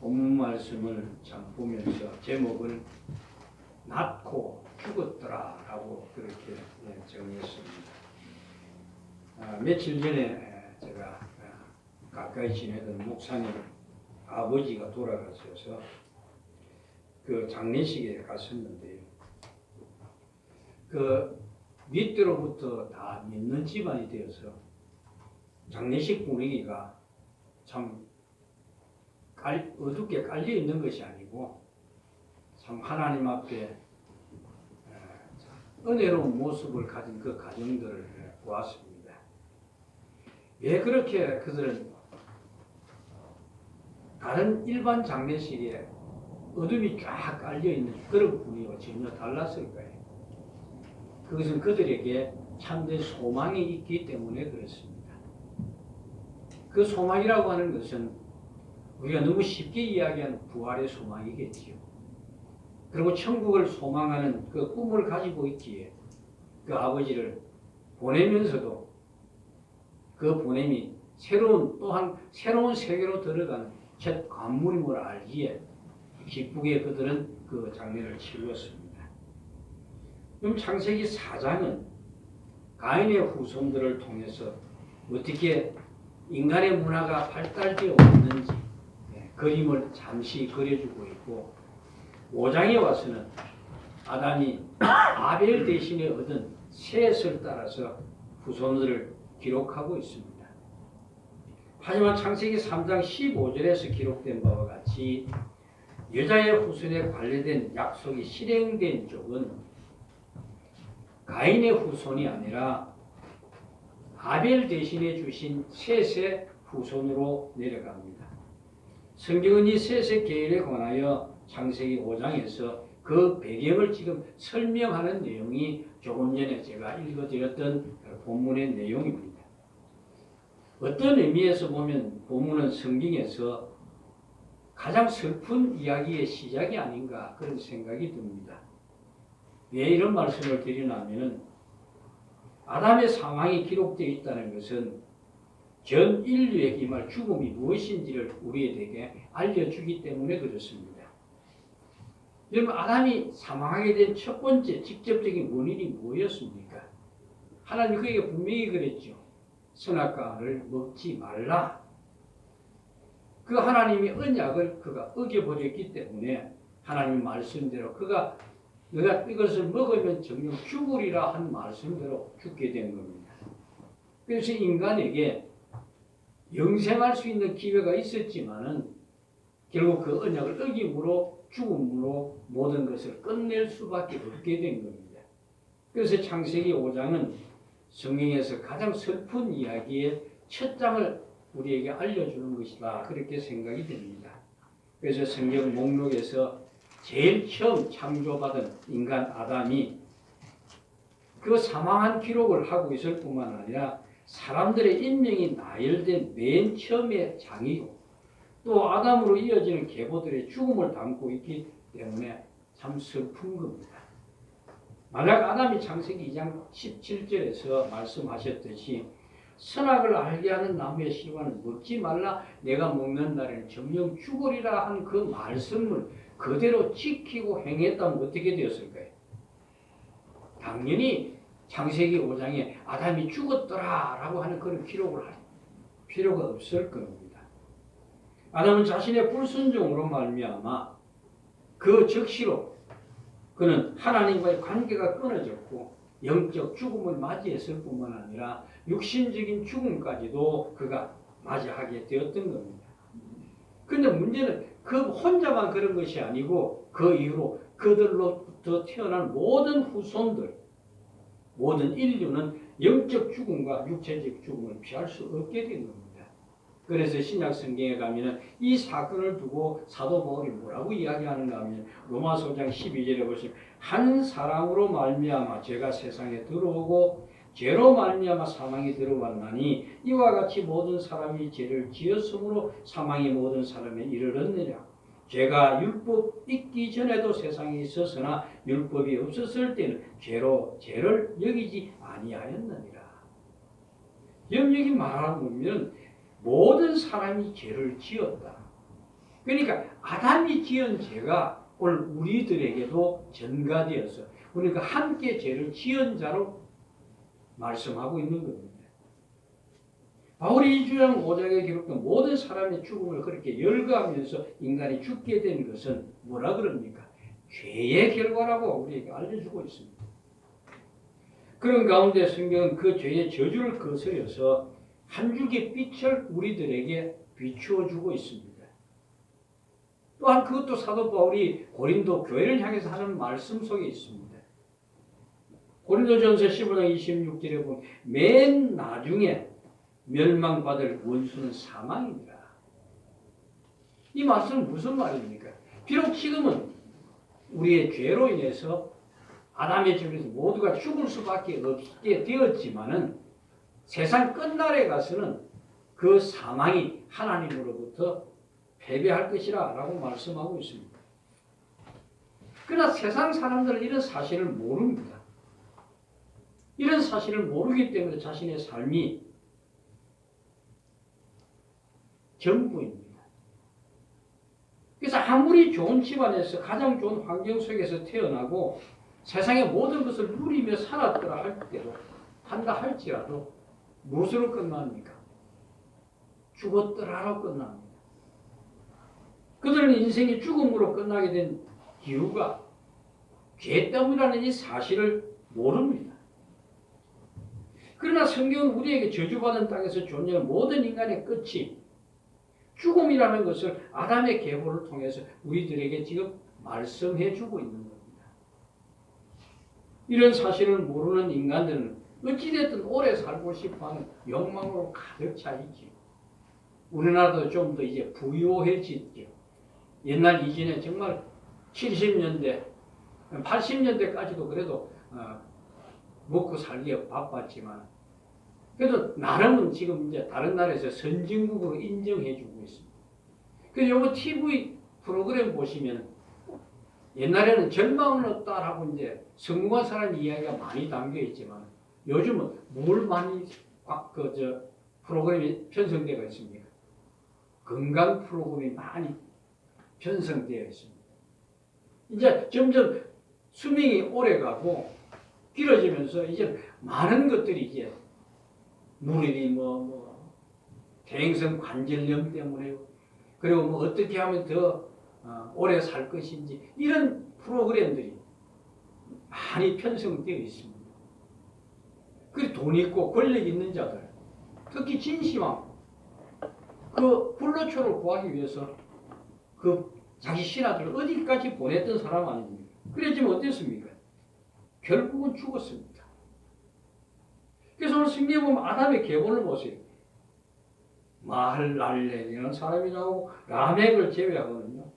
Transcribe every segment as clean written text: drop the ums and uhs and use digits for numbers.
본문 말씀을 참 보면서 제목을 낳고 죽었더라라고 그렇게 정했습니다. 며칠 전에 제가 가까이 지내던 목사님 아버지가 돌아가셔서 그 장례식에 갔었는데요. 그 밑으로부터 다 믿는 집안이 되어서 장례식 분위기가 참 어둡게 깔려 있는 것이 아니고 참 하나님 앞에 은혜로운 모습을 가진 그 가정들을 보았습니다. 왜 그렇게 그들은 다른 일반 장례식에 어둠이 쫙 깔려 있는 그런 분위기와 전혀 달랐을까요? 그것은 그들에게 참된 소망이 있기 때문에 그렇습니다. 그 소망이라고 하는 것은 우리가 너무 쉽게 이야기하는 부활의 소망이겠지요. 그리고 천국을 소망하는 그 꿈을 가지고 있기에 그 아버지를 보내면서도 그 보냄이 또한 새로운 세계로 들어가는 첫 관문임을 알기에 기쁘게 그들은 그 장례를 치루었습니다. 그럼 창세기 4장은 가인의 후손들을 통해서 어떻게 인간의 문화가 발달되어 왔는지 그림을 잠시 그려주고 있고 5장에 와서는 아담이 아벨 대신에 얻은 셋을 따라서 후손들을 기록하고 있습니다. 하지만 창세기 3장 15절에서 기록된 바와 같이 여자의 후손에 관련된 약속이 실행된 쪽은 가인의 후손이 아니라 아벨 대신에 주신 셋의 후손으로 내려갑니다. 성경은 이 셋의 계율에 관하여 창세기 5장에서 그 배경을 지금 설명하는 내용이 조금 전에 제가 읽어드렸던 본문의 내용입니다. 어떤 의미에서 보면 본문은 성경에서 가장 슬픈 이야기의 시작이 아닌가 그런 생각이 듭니다. 왜 이런 말씀을 드리냐면 아담의 사망이 기록되어 있다는 것은 전 인류의 임할 죽음이 무엇인지를 우리에게 알려주기 때문에 그렇습니다. 여러분, 아담이 사망하게 된 첫 번째 직접적인 원인이 뭐였습니까? 하나님이 그에게 분명히 그랬죠. 선악과를 먹지 말라. 그 하나님의 언약을 그가 어겨버렸기 때문에 하나님 말씀대로 그가 너가 이것을 먹으면 정녕 죽으리라 한 말씀대로 죽게 된 겁니다. 그래서 인간에게 영생할 수 있는 기회가 있었지만은 결국 그 언약을 어김으로 죽음으로 모든 것을 끝낼 수밖에 없게 된 겁니다. 그래서 창세기 5장은 성경에서 가장 슬픈 이야기의 첫 장을 우리에게 알려주는 것이다. 그렇게 생각이 됩니다. 그래서 성경 목록에서 제일 처음 창조받은 인간 아담이 그 사망한 기록을 하고 있을 뿐만 아니라 사람들의 인명이 나열된 맨 처음의 장이고 또 아담으로 이어지는 계보들의 죽음을 담고 있기 때문에 참 슬픈 겁니다. 만약 아담이 창세기 2장 17절에서 말씀하셨듯이 선악을 알게 하는 나무의 실과는 먹지 말라 내가 먹는 날에는 정녕 죽으리라 한 그 말씀을 그대로 지키고 행했다면 어떻게 되었을까요? 당연히 창세기 5장에 아담이 죽었더라 라고 하는 그런 기록을 할 필요가 없을 겁니다. 아담은 자신의 불순종으로 말미암아 그 즉시로 그는 하나님과의 관계가 끊어졌고 영적 죽음을 맞이했을 뿐만 아니라 육신적인 죽음까지도 그가 맞이하게 되었던 겁니다. 그런데 문제는 그 혼자만 그런 것이 아니고 그 이후로 그들로부터 태어난 모든 후손들, 모든 인류는 영적 죽음과 육체적 죽음을 피할 수 없게 된 겁니다. 그래서 신약 성경에 가면은 이 사건을 두고 사도 바울이 뭐라고 이야기하는가 하면 로마서 5장 12절에 보시면 한 사람으로 말미암아 죄가 세상에 들어오고 죄로 말미암아 사망이 들어왔나니 이와 같이 모든 사람이 죄를 지었으므로 사망이 모든 사람에 이르렀느냐. 죄가 율법 있기 전에도 세상에 있었으나 율법이 없었을 때는 죄를 여기지 아니하였느니라. 여기 말하는 보면 모든 사람이 죄를 지었다. 그러니까 아담이 지은 죄가 오늘 우리들에게도 전가되어서 우리가 함께 죄를 지은 자로 말씀하고 있는 겁니다. 바울이 2장 5장에 기록된 모든 사람의 죽음을 그렇게 열거하면서 인간이 죽게 된 것은 뭐라 그럽니까? 죄의 결과라고 우리에게 알려주고 있습니다. 그런 가운데 성경은 그 죄의 저주를 거스려서 한 줄기 빛을 우리들에게 비추어 주고 있습니다. 또한 그것도 사도 바울이 고린도 교회를 향해서 하는 말씀 속에 있습니다. 고린도전서 15장 26절에 보면 맨 나중에 멸망받을 원수는 사망이니라. 이 말씀은 무슨 말입니까? 비록 지금은 우리의 죄로 인해서 아담의 죄에서 모두가 죽을 수밖에 없게 되었지만은 세상 끝날에 가서는 그 사망이 하나님으로부터 패배할 것이라 라고 말씀하고 있습니다. 그러나 세상 사람들은 이런 사실을 모릅니다. 이런 사실을 모르기 때문에 자신의 삶이 전부입니다. 그래서 아무리 좋은 집안에서 가장 좋은 환경 속에서 태어나고 세상의 모든 것을 누리며 살았더라 한다 할지라도 무엇으로 끝납니까? 죽었더라로 끝납니다. 그들은 인생이 죽음으로 끝나게 된 이유가 죄 때문이라는 이 사실을 모릅니다. 그러나 성경은 우리에게 저주받은 땅에서 존재하는 모든 인간의 끝이 죽음이라는 것을 아담의 계보를 통해서 우리들에게 지금 말씀해 주고 있는 겁니다. 이런 사실을 모르는 인간들은 어찌됐든 오래 살고 싶어하는 욕망으로 가득 차 있죠. 우리나라도 좀 더 이제 부유해지죠. 옛날 이전에 정말 70년대, 80년대까지도 그래도 먹고 살기에 바빴지만 그래도 나름은 지금 이제 다른 나라에서 선진국으로 인정해주고 있습니다. 그래서 요거 TV 프로그램 보시면 옛날에는 절망은 없다라고 이제 성공한 사람 이야기가 많이 담겨 있지만 요즘은 뭘 많이 프로그램이 편성되어 있습니까? 건강 프로그램이 많이 편성되어 있습니다. 이제 점점 수명이 오래가고 길어지면서 이제 많은 것들이 이제 누리니 대행성 관절염 때문에 그리고 어떻게 하면 더 오래 살 것인지 이런 프로그램들이 많이 편성되어 있습니다. 그 돈 있고 권력 있는 자들, 특히 진시황, 그 불로초를 구하기 위해서 그 자기 신하들을 어디까지 보냈던 사람 아닙니까? 그랬지만 어땠습니까? 결국은 죽었습니다. 그래서 오늘 성경에 보면 아담의 계보를 보세요. 마할랄렐이라는 사람이 나오고 라멕을 제외하거든요.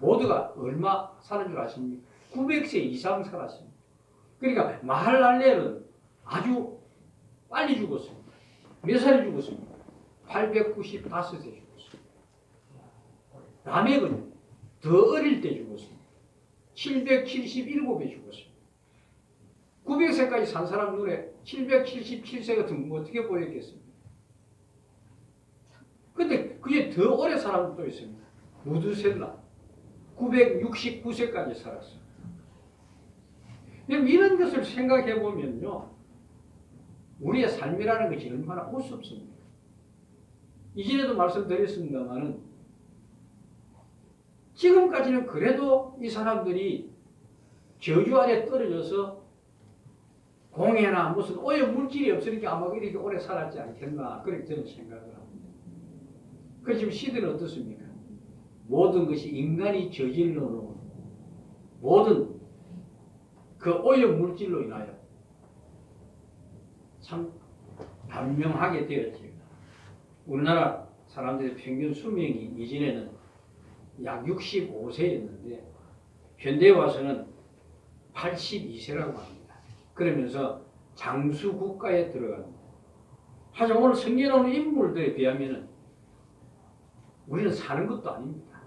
모두가 얼마 사는 줄 아십니까? 900세 이상 살았습니다. 그러니까 마할랄렐은 아주 빨리 죽었습니다. 몇 살에 죽었습니까? 895세 죽었습니다. 라멕은 더 어릴 때 죽었습니다. 777에 죽었습니다. 900세까지 산 사람 눈에 777세 같은 거 어떻게 보였겠습니까? 근데 그게 더 오래 살은 또 있습니다. 무두셀라 969세까지 살았어요. 이런 것을 생각해 보면요, 우리의 삶이라는 것이 얼마나 우습습니까? 이전에도 말씀드렸습니다만은 지금까지는 그래도 이 사람들이 저주 아래 떨어져서 공해나 무슨 오염 물질이 없으니까 아마 이렇게 오래 살았지 않겠나 그렇게 저는 생각을 합니다. 그 지금 시대는 어떻습니까? 모든 것이 인간이 저질러 놓은 모든 그 오염 물질로 인하여 참 단명하게 되었지. 우리나라 사람들의 평균 수명이 이전에는 약 65세였는데 현대에 와서는 82세라고 합니다. 그러면서 장수 국가에 들어갑니다. 하지만 오늘 성경에 나오는 인물들에 비하면 우리는 사는 것도 아닙니다.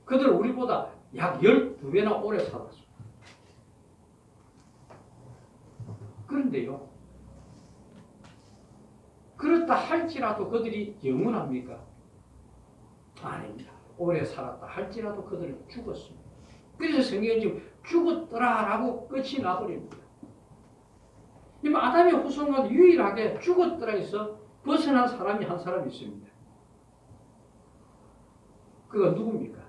그들은 우리보다 약 12배나 오래 살았습니다. 그런데요, 그렇다 할지라도 그들이 영원합니까? 아닙니다. 오래 살았다 할지라도 그들은 죽었습니다. 그래서 성경은 지금 죽었더라라고 끝이 나버립니다. 아담의 후손과 유일하게 죽었더라에서 벗어난 사람이 한 사람 있습니다. 그가 누굽니까?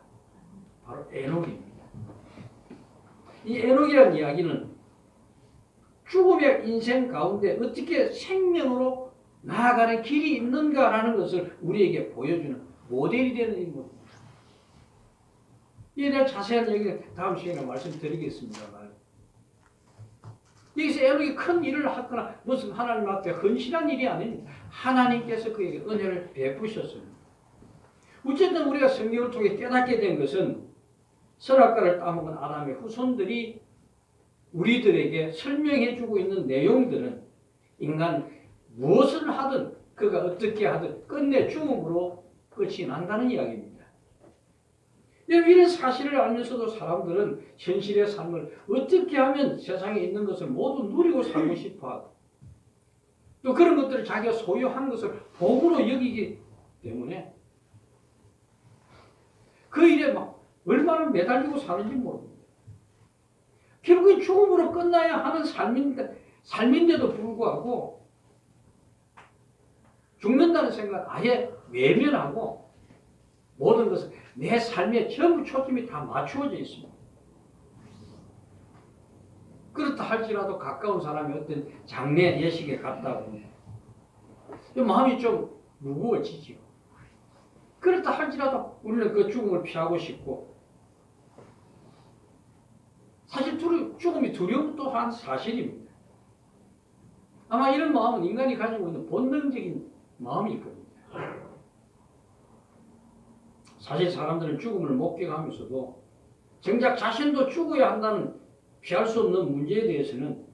바로 에녹입니다. 이 에녹이라는 이야기는 죽음의 인생 가운데 어떻게 생명으로 나아가는 길이 있는가라는 것을 우리에게 보여주는 모델이 되는 겁니다. 이에 대한 자세한 얘기는 다음 시간에 말씀드리겠습니다만, 여기서 에녹이 큰 일을 하거나 무슨 하나님 앞에 헌신한 일이 아닙니다. 하나님께서 그에게 은혜를 베푸셨습니다. 어쨌든 우리가 성경을 통해 깨닫게 된 것은 선악과를 따먹은 아담의 후손들이 우리들에게 설명해주고 있는 내용들은 인간 무엇을 하든 그가 어떻게 하든 끝내 죽음으로 끝이 난다는 이야기입니다. 이런 사실을 알면서도 사람들은 현실의 삶을 어떻게 하면 세상에 있는 것을 모두 누리고 살고 싶어하고 또 그런 것들을 자기가 소유한 것을 복으로 여기기 때문에 그 일에 막 얼마나 매달리고 사는지 모릅니다. 결국엔 죽음으로 끝나야 하는 삶인데도 불구하고 죽는다는 생각 아예 외면하고 모든 것을 내 삶에 전부 초점이 다 맞추어져 있습니다. 그렇다 할지라도 가까운 사람이 어떤 장례 예식에 갔다고 마음이 좀 무거워지죠. 그렇다 할지라도 우리는 그 죽음을 피하고 싶고 사실 죽음이 두려움 또한 사실입니다. 아마 이런 마음은 인간이 가지고 있는 본능적인 마음일 겁니다. 사실 사람들은 죽음을 목격하면서도 정작 자신도 죽어야 한다는 피할 수 없는 문제에 대해서는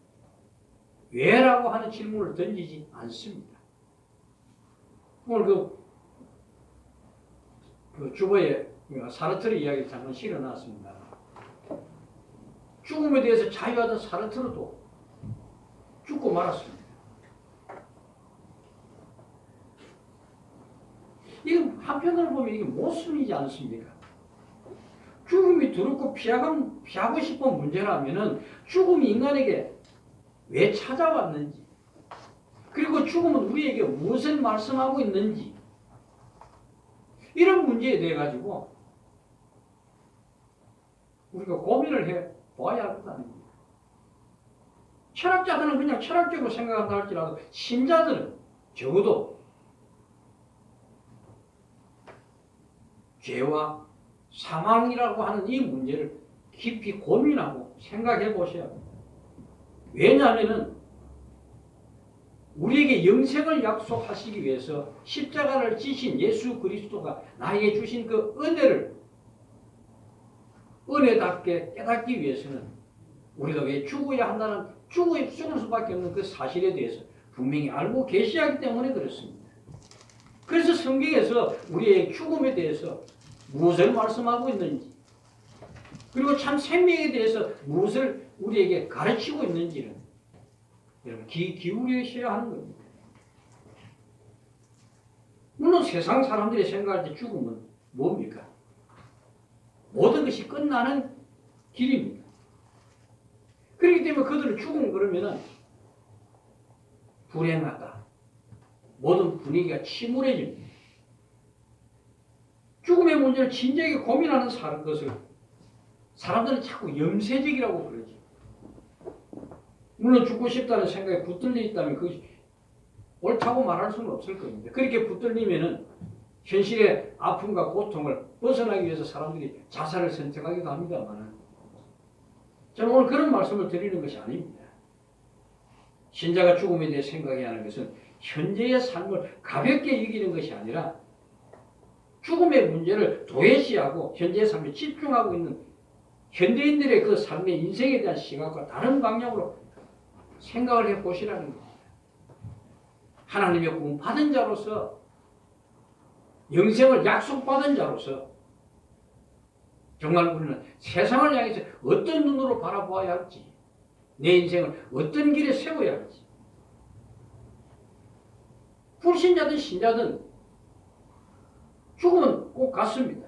왜라고 하는 질문을 던지지 않습니다. 오늘 그 주보에 사르트르 이야기를 잠깐 실어놨습니다. 죽음에 대해서 자유하던 사르트르도 죽고 말았습니다. 이건 한편으로 보면 이게 모순이지 않습니까? 죽음이 두렵고 피하고 싶은 문제라면은 죽음이 인간에게 왜 찾아왔는지, 그리고 죽음은 우리에게 무엇을 말씀하고 있는지, 이런 문제에 대해 가지고 우리가 고민을 해 봐야 할 것 아닙니까? 철학자들은 그냥 철학적으로 생각한다 할지라도 신자들은 적어도 죄와 사망이라고 하는 이 문제를 깊이 고민하고 생각해 보셔야 합니다. 왜냐하면 우리에게 영생을 약속하시기 위해서 십자가를 지신 예수 그리스도가 나에게 주신 그 은혜를 은혜답게 깨닫기 위해서는 우리가 왜 죽어야 한다는 죽을 수밖에 없는 그 사실에 대해서 분명히 알고 계셔야 하기 때문에 그렇습니다. 그래서 성경에서 우리의 죽음에 대해서 무엇을 말씀하고 있는지, 그리고 참 생명에 대해서 무엇을 우리에게 가르치고 있는지는 여러분 기울이셔야 하는 겁니다. 물론 세상 사람들이 생각할 때 죽음은 뭡니까? 모든 것이 끝나는 길입니다. 그렇기 때문에 그들은 죽음 그러면은 불행하다, 모든 분위기가 침울해집니다. 죽음의 문제를 진지하게 고민하는 것을 사람들은 자꾸 염세적이라고 그러죠. 물론 죽고 싶다는 생각에 붙들려 있다면 그것이 옳다고 말할 수는 없을 겁니다. 그렇게 붙들리면은 현실의 아픔과 고통을 벗어나기 위해서 사람들이 자살을 선택하기도 합니다만, 저는 오늘 그런 말씀을 드리는 것이 아닙니다. 신자가 죽음에 대해 생각해야 하는 것은 현재의 삶을 가볍게 여기는 것이 아니라 죽음의 문제를 도외시하고 현재의 삶에 집중하고 있는 현대인들의 그 삶의 인생에 대한 시각과 다른 방향으로 생각을 해보시라는 겁니다. 하나님의 구원 받은 자로서, 영생을 약속받은 자로서 정말 우리는 세상을 향해서 어떤 눈으로 바라보아야 할지, 내 인생을 어떤 길에 세워야 할지, 불신자든 신자든 죽음은 꼭 꼭 갔습니다.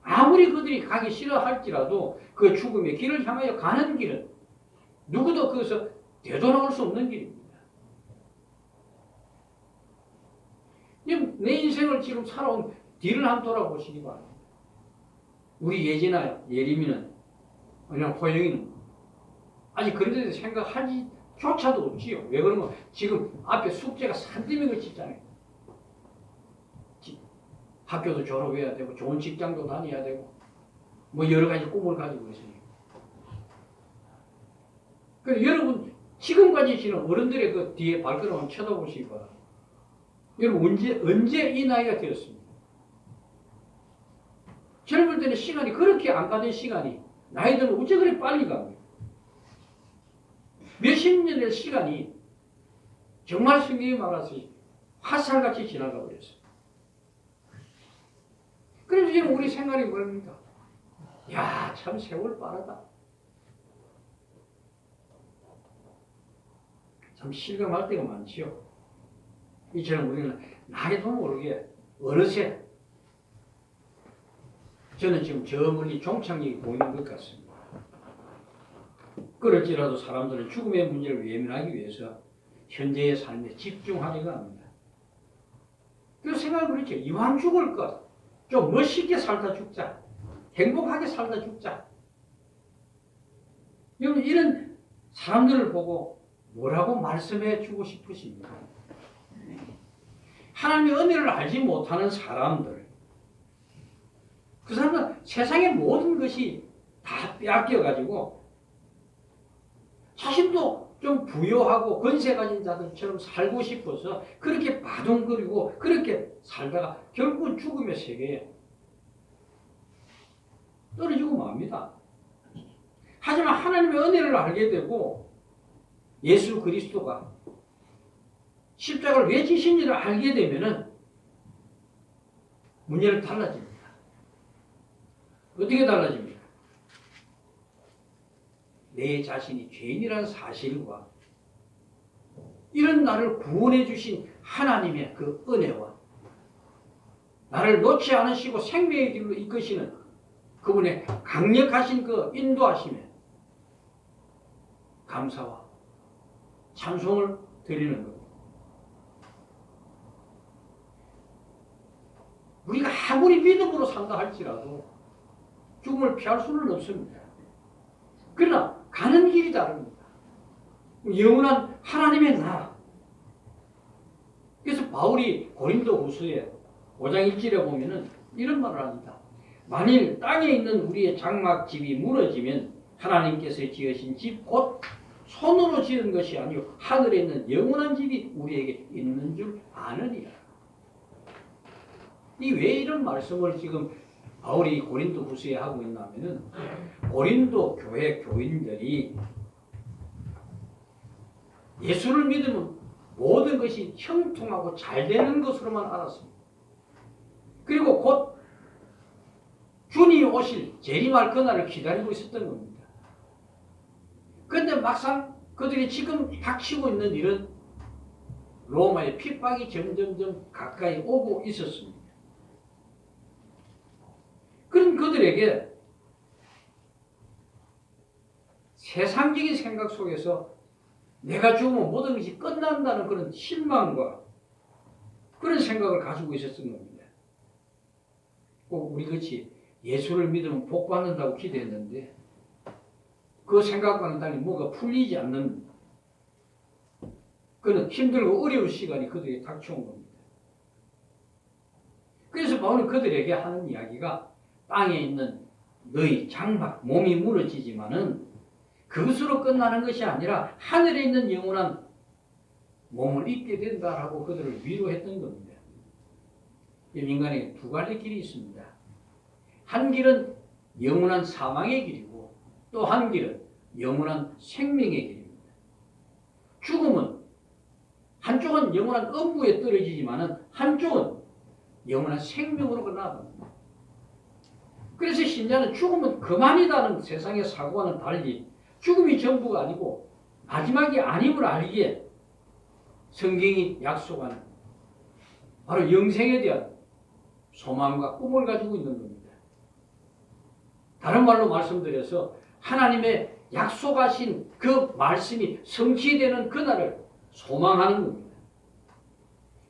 아무리 그들이 가기 싫어할지라도 그 죽음의 길을 향하여 가는 길은 누구도 거기서 되돌아올 수 없는 길입니다. 내 인생을 지금 살아온 뒤를 한번 돌아보시기 바랍니다. 우리 예지나 예림이는 그냥 호영이는 아직 그런 데서 생각하지 조차도 없지요. 왜 그러면 지금 앞에 숙제가 산더미 걸치잖아요. 학교도 졸업해야 되고 좋은 직장도 다녀야 되고 뭐 여러 가지 꿈을 가지고 있으니까. 그래서 여러분 지금까지 지는 어른들의 그 뒤에 발걸음을 쳐다보시기 바랍니다. 여러분 언제 이 나이가 되었습니까? 젊을 때는 시간이 그렇게 안 가던 시간이 나이 들면 어째 그리 빨리 갑니까? 몇십 년의 시간이 정말 성경이 말하듯이 화살같이 지나가 버렸어요. 그래서 지금 우리 생각이 뭡니까? 야, 참 세월 빠르다. 참 실감할 때가 많지요. 이처럼 우리는 나이도 모르게 어느새 저는 지금 저 멀리 종착역이 보이는 것 같습니다. 그럴지라도 사람들은 죽음의 문제를 외면하기 위해서 현재의 삶에 집중하려고 합니다. 그래서 생각을 그렇죠. 이왕 죽을 것 좀 멋있게 살다 죽자. 행복하게 살다 죽자. 여러분 이런 사람들을 보고 뭐라고 말씀해 주고 싶으십니까? 하나님의 은혜를 알지 못하는 사람들, 그 사람은 세상의 모든 것이 다 빼앗겨가지고 자신도 좀 부유하고 권세 가진 자들처럼 살고 싶어서 그렇게 바둥거리고 그렇게 살다가 결국은 죽음의 세계에 떨어지고 맙니다. 하지만 하나님의 은혜를 알게 되고 예수 그리스도가 십자가를 왜 지신지를 알게 되면은 문제는 달라집니다. 어떻게 달라집니까? 내 자신이 죄인이라는 사실과 이런 나를 구원해 주신 하나님의 그 은혜와 나를 놓지 않으시고 생명의 길로 이끄시는 그분의 강력하신 그 인도하심에 감사와 찬송을 드리는 겁니다. 우리가 아무리 믿음으로 산다 할지라도 죽음을 피할 수는 없습니다. 그러나 가는 길이 다릅니다. 영원한 하나님의 나라. 그래서 바울이 고린도 후서에 5장 1절에 보면은 이런 말을 합니다. 만일 땅에 있는 우리의 장막집이 무너지면 하나님께서 지으신 집 곧 손으로 지은 것이 아니요 하늘에 있는 영원한 집이 우리에게 있는 줄 아느니라. 이 왜 이런 말씀을 지금 바울이 고린도 후서에 하고 있냐면은 고린도 교회 교인들이 예수를 믿으면 모든 것이 형통하고 잘 되는 것으로만 알았습니다. 그리고 곧 주님이 오실 재림할 그날을 기다리고 있었던 겁니다. 그런데 막상 그들이 지금 닥치고 있는 일은 로마의 핍박이 점점점 가까이 오고 있었습니다. 그런 그들에게 세상적인 생각 속에서 내가 죽으면 모든 것이 끝난다는 그런 실망과 그런 생각을 가지고 있었던 겁니다. 꼭 우리같이 예수를 믿으면 복 받는다고 기대했는데 그 생각과는 달리 뭐가 풀리지 않는 그런 힘들고 어려운 시간이 그들에게 닥쳐온 겁니다. 그래서 바울은 그들에게 하는 이야기가 땅에 있는 너희 장막, 몸이 무너지지만은 그것으로 끝나는 것이 아니라 하늘에 있는 영원한 몸을 입게 된다라고 그들을 위로했던 겁니다. 인간에게 두 가지 길이 있습니다. 한 길은 영원한 사망의 길이고 또 한 길은 영원한 생명의 길입니다. 죽음은 한쪽은 영원한 음부에 떨어지지만은 한쪽은 영원한 생명으로 끝나갑니다. 그래서 신자는 죽음은 그만이다는 세상의 사고와는 달리 죽음이 전부가 아니고 마지막이 아님을 알기에 성경이 약속하는 바로 영생에 대한 소망과 꿈을 가지고 있는 겁니다. 다른 말로 말씀드려서 하나님의 약속하신 그 말씀이 성취되는 그날을 소망하는 겁니다.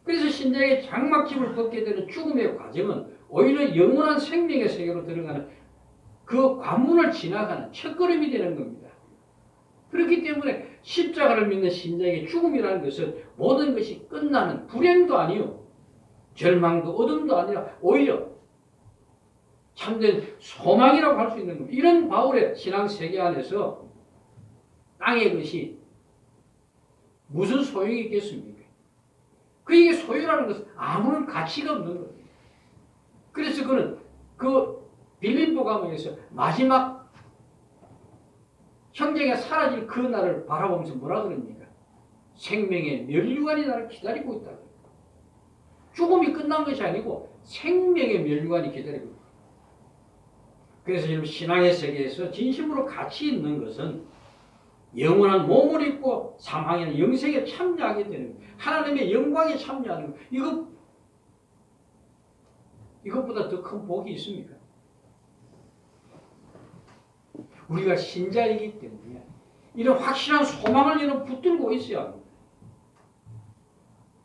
그래서 신자의 장막집을 벗게 되는 죽음의 과정은 오히려 영원한 생명의 세계로 들어가는 그 관문을 지나가는 첫걸음이 되는 겁니다. 그렇기 때문에 십자가를 믿는 신자에게 죽음이라는 것은 모든 것이 끝나는 불행도 아니요 절망도 어둠도 아니라 오히려 참된 소망이라고 할 수 있는 겁니다. 이런 바울의 신앙 세계 안에서 땅의 것이 무슨 소용이 있겠습니까? 그에게 소유라는 것은 아무런 가치가 없는 겁니다. 그래서 그는 그 빌립보 감옥에서 마지막 형제가 사라질 그 날을 바라보면서 뭐라 그럽니까? 생명의 면류관이 나를 기다리고 있다. 죽음이 끝난 것이 아니고 생명의 면류관이 기다리고 있다. 그래서 지금 신앙의 세계에서 진심으로 가치 있는 것은 영원한 몸을 입고 사망에는 영생에 참여하게 되는 거예요. 하나님의 영광에 참여하는 거예요. 이것보다 더 큰 복이 있습니까? 우리가 신자이기 때문에 이런 확실한 소망을 이런 붙들고 있어야 합니다.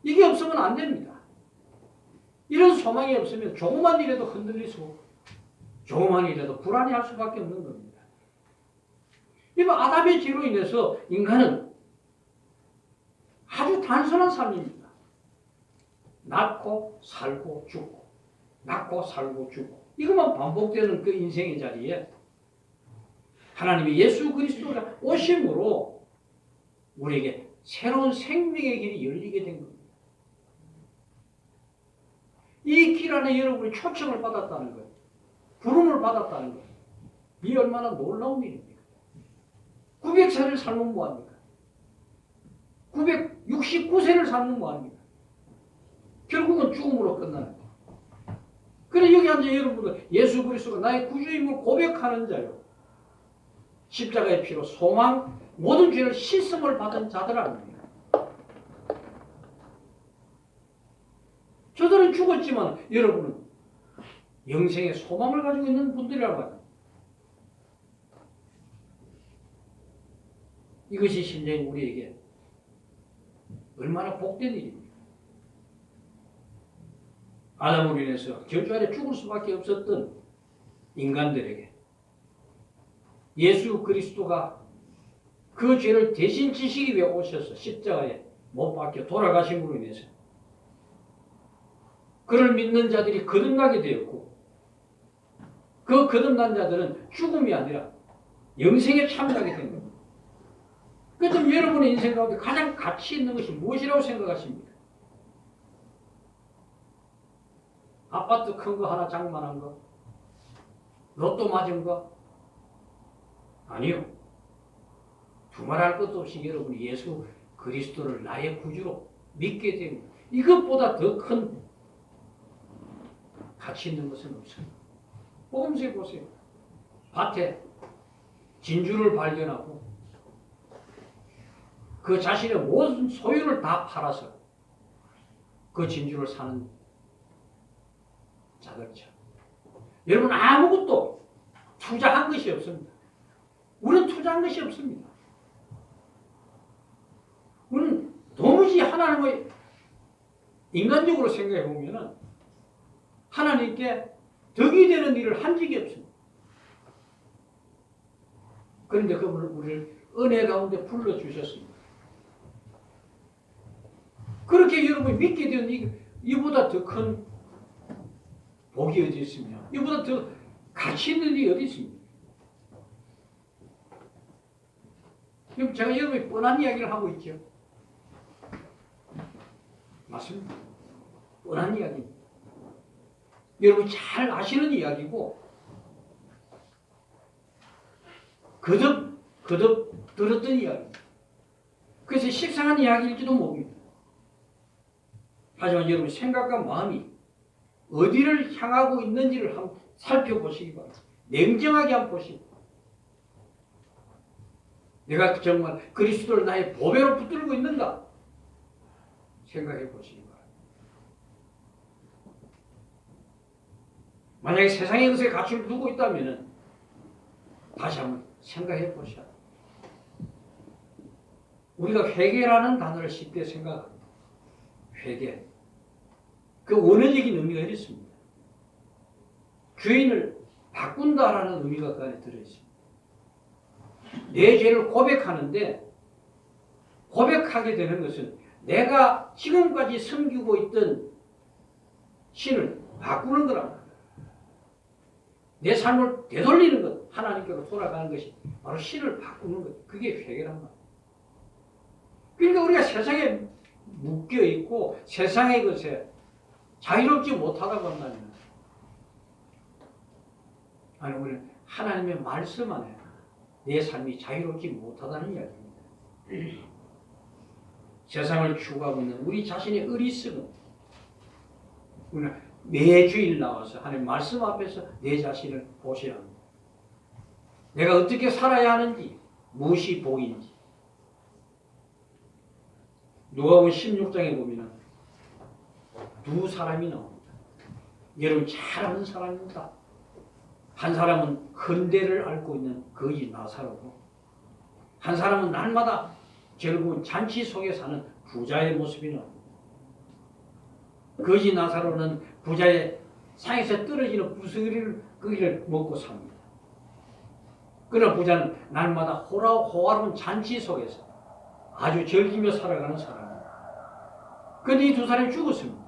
이게 없으면 안 됩니다. 이런 소망이 없으면 조그만 일에도 흔들릴 수 없고 조그만 일에도 불안해할 수밖에 없는 겁니다. 이번 아담의 죄로 인해서 인간은 아주 단순한 삶입니다. 낳고 살고 죽고 낳고 살고 죽고 이것만 반복되는 그 인생의 자리에 하나님이 예수 그리스도가 오심으로 우리에게 새로운 생명의 길이 열리게 된 겁니다. 이 길 안에 여러분이 초청을 받았다는 거예요. 부름을 받았다는 거예요. 이 얼마나 놀라운 일입니까? 900세를 살면 뭐합니까? 969세를 살면 뭐합니까? 결국은 죽음으로 끝나는 거예요. 그래 여기 앉아 여러분은 예수 그리스도가 나의 구주임을 고백하는 자요. 십자가의 피로 소망 모든 죄를 씻음을 받은 자들 아닙니까? 저들은 죽었지만 여러분은 영생의 소망을 가지고 있는 분들이라고 합니다. 이것이 신자인 우리에게 얼마나 복된 일입니까? 아담으로 인해서 저주 아래 죽을 수밖에 없었던 인간들에게 예수 그리스도가 그 죄를 대신 지시기 위해 오셔서 십자가에 못 박혀 돌아가심으로 인해서 그를 믿는 자들이 거듭나게 되었고 그 거듭난 자들은 죽음이 아니라 영생에 참여하게 된 겁니다. 그렇다면 여러분의 인생 가운데 가장 가치 있는 것이 무엇이라고 생각하십니까? 아파트 큰 거 하나 장만한 거? 로또 맞은 거? 아니요. 두말할 것도 없이 여러분이 예수 그리스도를 나의 구주로 믿게 됩니다. 이것보다 더 큰 가치 있는 것은 없어요. 복음서에 보세요. 밭에 진주를 발견하고 그 자신의 모든 소유를 다 팔아서 그 진주를 사는 자들이죠. 여러분 아무것도 투자한 것이 없습니다. 우리는 투자한 것이 없습니다. 우리는 도무지 하나님의 인간적으로 생각해 보면은 하나님께 덕이 되는 일을 한 적이 없습니다. 그런데 그분을 우리를 은혜 가운데 불러주셨습니다. 그렇게 여러분이 믿게 된 이보다 더 큰 복이 어디 있으며 이보다 더 가치 있는 일이 어디 있습니까? 지금 제가 여러분이 뻔한 이야기를 하고 있죠. 맞습니다. 뻔한 이야기입니다. 여러분 잘 아시는 이야기고 거듭 들었던 이야기입니다. 그래서 식상한 이야기일지도 모릅니다. 하지만 여러분 생각과 마음이 어디를 향하고 있는지를 한번 살펴보시기 바랍니다. 냉정하게 한번 보시고 내가 정말 그리스도를 나의 보배로 붙들고 있는가 생각해 보시기 바랍니다. 만약에 세상의 것에 가치를 두고 있다면 다시 한번 생각해 보셔. 우리가 회개라는 단어를 쉽게 생각합니다. 회개. 그 원어적인 의미가 이렇습니다. 죄인을 바꾼다라는 의미가 그 안에 들어있습니다. 내 죄를 고백하는데 고백하게 되는 것은 내가 지금까지 섬기고 있던 신을 바꾸는 거란 말이에요. 내 삶을 되돌리는 것, 하나님께로 돌아가는 것이 바로 신을 바꾸는 것. 그게 회개란 말이에요. 그러니까 우리가 세상에 묶여있고 세상의 것에 자유롭지 못하다고 한다면 아니 우리는 하나님의 말씀 안에 내 삶이 자유롭지 못하다는 이야기입니다. 세상을 추구하고 있는 우리 자신의 어리석음, 우리는 매주일 나와서 하나님 말씀 앞에서 내 자신을 보셔야 합니다. 내가 어떻게 살아야 하는지, 무엇이 복인지. 누가복음 16장에 보면은 두 사람이 나옵니다. 여러분 잘 아는 사람입니다. 한 사람은 헌대를 앓고 있는 거지 나사로고, 한 사람은 날마다 즐거운 잔치 속에 사는 부자의 모습이 나옵니다. 거지 나사로는 부자의 상에서 떨어지는 부스러기를 먹고 삽니다. 그러나 부자는 날마다 호화로운 잔치 속에서 아주 즐기며 살아가는 사람입니다. 그런데 이 두 사람이 죽었습니다.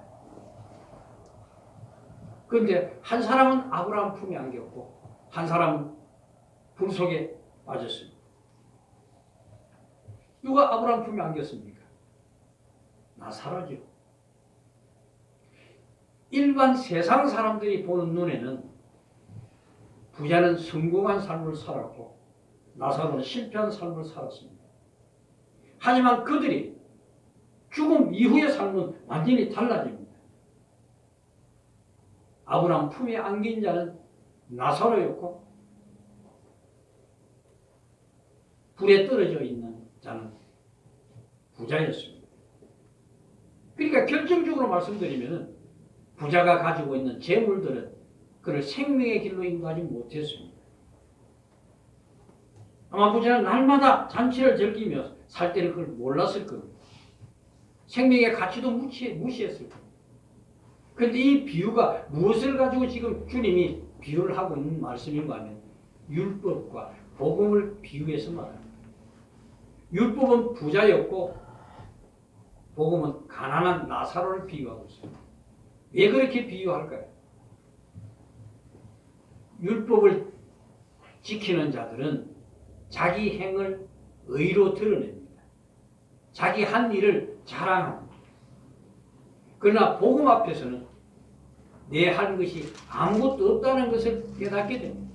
그런데 한 사람은 아브라함 품에 안겼고 한 사람은 불 속에 빠졌습니다. 누가 아브라함 품에 안겼습니까? 나사로죠. 일반 세상 사람들이 보는 눈에는 부자는 성공한 삶을 살았고 나사로는 실패한 삶을 살았습니다. 하지만 그들이 죽음 이후의 삶은 완전히 달라집니다. 아브라함 품에 안긴 자는 나사로였고 불에 떨어져 있는 자는 부자였습니다. 그러니까 결정적으로 말씀드리면 부자가 가지고 있는 재물들은 그를 생명의 길로 인도하지 못했습니다. 아마 부자는 날마다 잔치를 즐기며 살 때는 그걸 몰랐을 겁니다. 생명의 가치도 무시했을 겁니다. 그런데 이 비유가 무엇을 가지고 지금 주님이 비유를 하고 있는 말씀인가 하면 율법과 복음을 비유해서 말합니다. 율법은 부자였고 복음은 가난한 나사로를 비유하고 있습니다. 왜 그렇게 비유할까요? 율법을 지키는 자들은 자기 행을 의로 드러냅니다. 자기 한 일을 자랑합니다. 그러나 복음 앞에서는 내 한 것이 아무것도 없다는 것을 깨닫게 됩니다.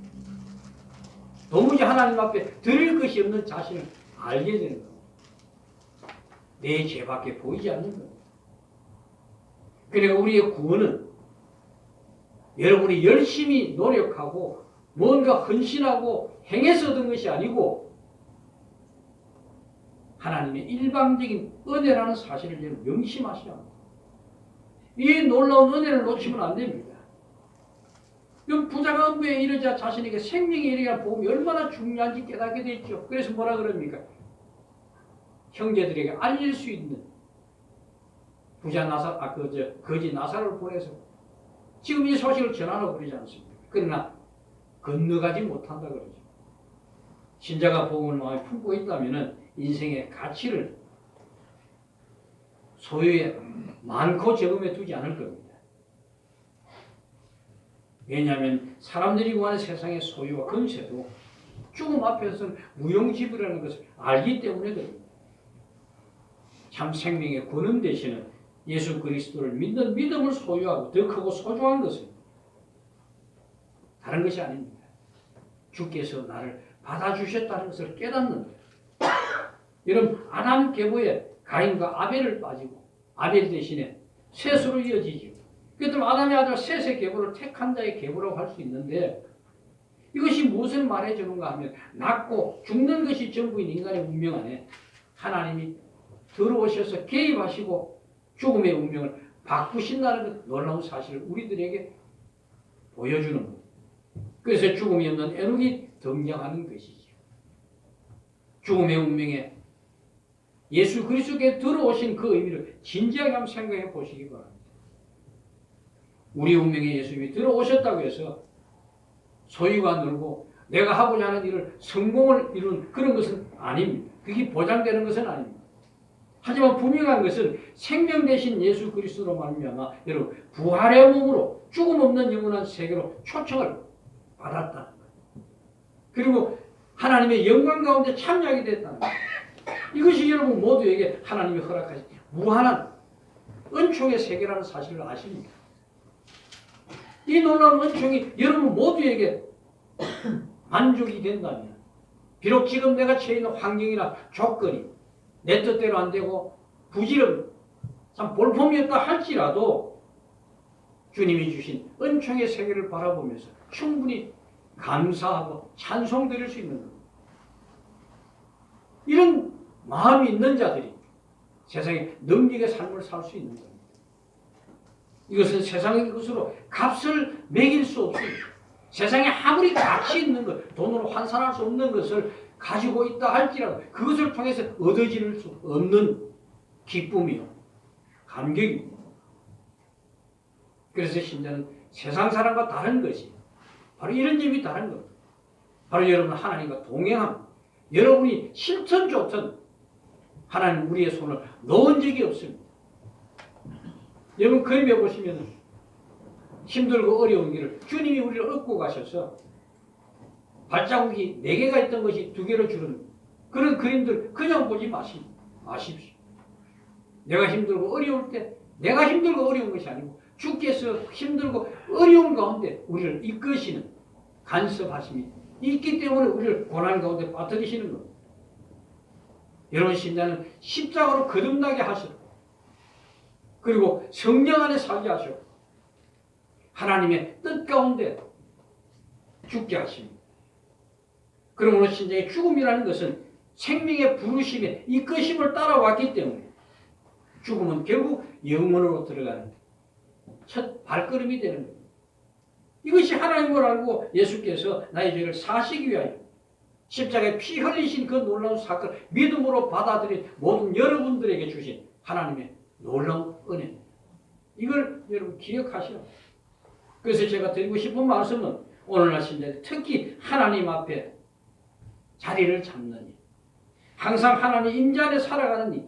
도무지 하나님 앞에 드릴 것이 없는 자신을 알게 되는 겁니다. 내 죄밖에 보이지 않는 겁니다. 그러니까 우리의 구원은 여러분이 열심히 노력하고 뭔가 헌신하고 행해서 얻은 것이 아니고 하나님의 일방적인 은혜라는 사실을 여러분 명심하셔야 합니다. 이 놀라운 은혜를 놓치면 안 됩니다. 부자가 음부에 이르자 자신에게 생명에 이르게 복음이 얼마나 중요한지 깨닫게 됐죠. 그래서 뭐라 그럽니까? 형제들에게 알릴 수 있는 거지 나사로를 보내서 지금 이 소식을 전하라고 그러지 않습니까? 그러나 건너가지 못한다 그러죠. 신자가 복음을 마음에 품고 있다면 인생의 가치를 소유에 많고 적음에 두지 않을 겁니다. 왜냐하면 사람들이 구하는 세상의 소유와 권세도 죽음 앞에서는 무용지물이라는 것을 알기 때문에 그럽니다. 참 생명의 권능 되시는 예수 그리스도를 믿는 믿음을 소유하고 더 크고 소중한 것은 다른 것이 아닙니다. 주께서 나를 받아주셨다는 것을 깨닫는 거예요. 여러분 아담 계보에 가인과 아벨을 빠지고 아벨 대신에 셋으로 이어지죠. 그렇다면 아담의 아들 셋의 계보를 택한 자의 계보라고 할 수 있는데 이것이 무엇을 말해주는가 하면 낫고 죽는 것이 전부인 인간의 운명 안에 하나님이 들어오셔서 개입하시고 죽음의 운명을 바꾸신다는 그 놀라운 사실을 우리들에게 보여주는 것. 그래서 죽음이 없는 에녹이 등장하는 것이죠. 죽음의 운명에 예수 그리스도께 들어오신 그 의미를 진지하게 한번 생각해 보시기 바랍니다. 우리 운명에 예수님이 들어오셨다고 해서 소유가 늘고 내가 하고자 하는 일을 성공을 이룬 그런 것은 아닙니다. 그게 보장되는 것은 아닙니다. 하지만 분명한 것은 생명 대신 예수 그리스도로 말미암아 여러분 부활의 몸으로 죽음 없는 영원한 세계로 초청을 받았다는 거예요. 그리고 하나님의 영광 가운데 참여하게 됐다는 거예요. 이것이 여러분 모두에게 하나님이 허락하신 무한한 은총의 세계라는 사실을 아십니까? 이 놀라운 은총이 여러분 모두에게 만족이 된다면 비록 지금 내가 처해 있는 환경이나 조건이 내 뜻대로 안 되고 부지런 참 볼품이었다 할지라도 주님이 주신 은총의 세계를 바라보면서 충분히 감사하고 찬송드릴 수 있는 겁니다. 이런 마음이 있는 자들이 세상에 능력의 삶을 살 수 있는 겁니다. 이것은 세상의 것으로 값을 매길 수 없습니다. 세상에 아무리 가치 있는 것, 돈으로 환산할 수 없는 것을 가지고 있다 할지라도 그것을 통해서 얻어질 수 없는 기쁨이요, 감격입니다. 그래서 신자는 세상 사람과 다른 것이 바로 이런 점이 다른 겁니다. 바로 여러분 하나님과 동행함. 여러분이 싫든 좋든 하나님 우리의 손을 놓은 적이 없습니다. 여러분 그림에 보시면 힘들고 어려운 길을 주님이 우리를 얻고 가셔서 발자국이 4개가 있던 것이 2개로 줄은 그런 그림들 그냥 보지 마십시오. 내가 힘들고 어려울 때 내가 힘들고 어려운 것이 아니고 주께서 힘들고 어려운 가운데 우리를 이끄시는 간섭하심이 있기 때문에 우리를 고난 가운데 빠뜨리시는 겁니다. 여러분 신자는 십자가로 거듭나게 하시고 그리고 성령 안에 살게 하시고 하나님의 뜻 가운데 죽게 하십니다. 그러므로 신자의 죽음이라는 것은 생명의 부르심에 이끄심을 따라왔기 때문에 죽음은 결국 영원으로 들어가는 첫 발걸음이 되는 겁니다. 이것이 하나님을 알고 예수께서 나의 죄를 사시기 위하여 십자가에 피 흘리신 그 놀라운 사건을 믿음으로 받아들인 모든 여러분들에게 주신 하나님의 놀라운 은혜입니다. 이걸 여러분 기억하시오. 그래서 제가 드리고 싶은 말씀은 오늘날 신자들 특히 하나님 앞에 자리를 잡는 일, 항상 하나님 임재 안에 살아가는 일,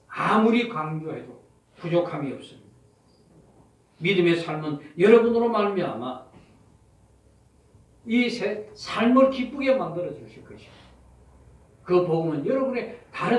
아무리 강조해도 부족함이 없습니다. 믿음의 삶은 여러분으로 말미암아 이 삶을 기쁘게 만들어 주실 것입니다. 그 복음은 여러분의 다른